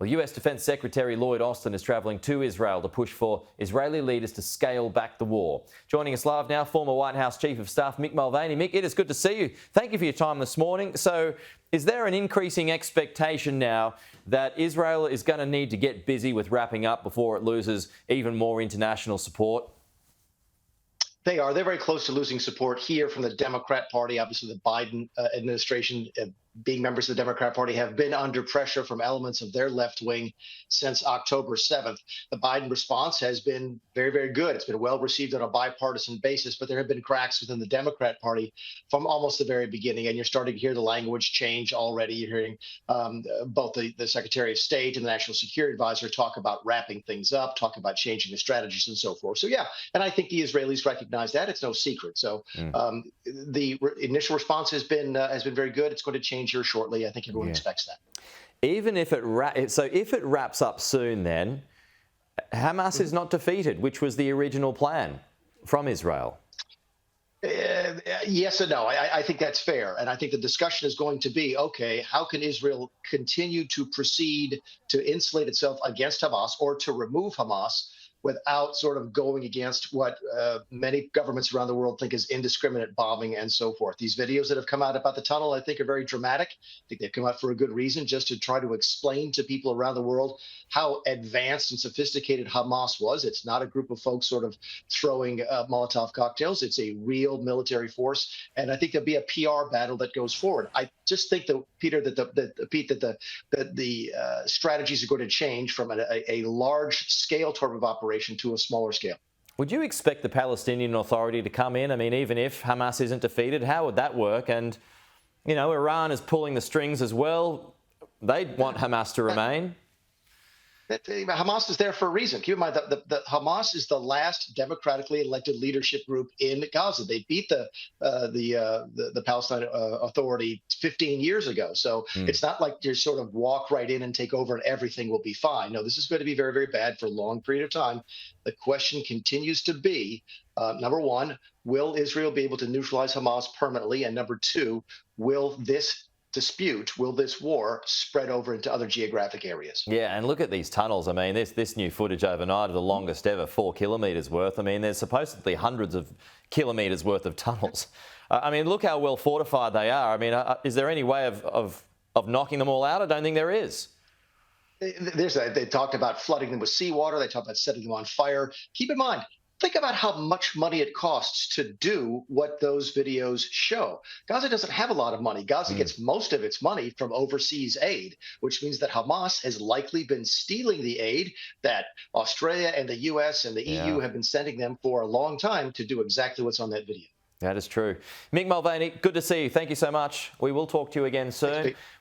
Well, US Defence Secretary Lloyd Austin is travelling to Israel to push for Israeli leaders to scale back the war. Joining us live now, former White House Chief of Staff Mick Mulvaney. Mick, it is good to see you. Thank you for your time this morning. So, is there an increasing expectation now that Israel is going to need to get busy with wrapping up before it loses even more international support? They are. They're very close to losing support here from the Democrat Party. Obviously, the Biden administration, being members of the Democrat Party, have been under pressure from elements of their left wing since October 7th. The Biden response has been very, very good. It's been well received on a bipartisan basis, but there have been cracks within the Democrat Party from almost the very beginning. And you're starting to hear the language change already. You're hearing both the Secretary of State and the National Security Advisor talk about wrapping things up, talk about changing the strategies and so forth. So, yeah, and I think the Israelis recognize that. It's no secret. So the initial response has been very good. It's going to change here shortly. I think everyone expects that. Even if if it wraps up soon, then Hamas is not defeated, which was the original plan from Israel. Yes and no. I think that's fair. And I think the discussion is going to be, okay, how can Israel continue to proceed to insulate itself against Hamas or to remove Hamas without sort of going against what many governments around the world think is indiscriminate bombing and so forth. These videos that have come out about the tunnel, I think, are very dramatic. I think they've come out for a good reason, just to try to explain to people around the world how advanced and sophisticated Hamas was. It's not a group of folks sort of throwing Molotov cocktails. It's a real military force. And I think there'll be a PR battle that goes forward. I just think that, Peter, that the strategies are going to change from a large scale type of operation to a smaller scale. Would you expect the Palestinian Authority to come in? I mean, even if Hamas isn't defeated, how would that work? And, you know, Iran is pulling the strings as well. They'd want Hamas to remain. Hamas is there for a reason. Keep in mind that the Hamas is the last democratically elected leadership group in Gaza. They beat the Palestine Authority 15 years ago. So it's not like you sort of walk right in and take over and everything will be fine. No, this is going to be very, very bad for a long period of time. The question continues to be, number one, will Israel be able to neutralize Hamas permanently? And number two, will this war spread over into other geographic areas? Yeah, and look at these tunnels. I mean, this new footage overnight of the longest ever, 4 kilometres worth. I mean, there's supposedly hundreds of kilometres worth of tunnels. I mean, look how well fortified they are. I mean, is there any way of knocking them all out? I don't think there is. They talked about flooding them with seawater. They talked about setting them on fire. Keep in mind, think about how much money it costs to do what those videos show. Gaza doesn't have a lot of money. Gaza gets most of its money from overseas aid, which means that Hamas has likely been stealing the aid that Australia and the US and the EU have been sending them for a long time to do exactly what's on that video. That is true. Mick Mulvaney, good to see you. Thank you so much. We will talk to you again soon. Thanks,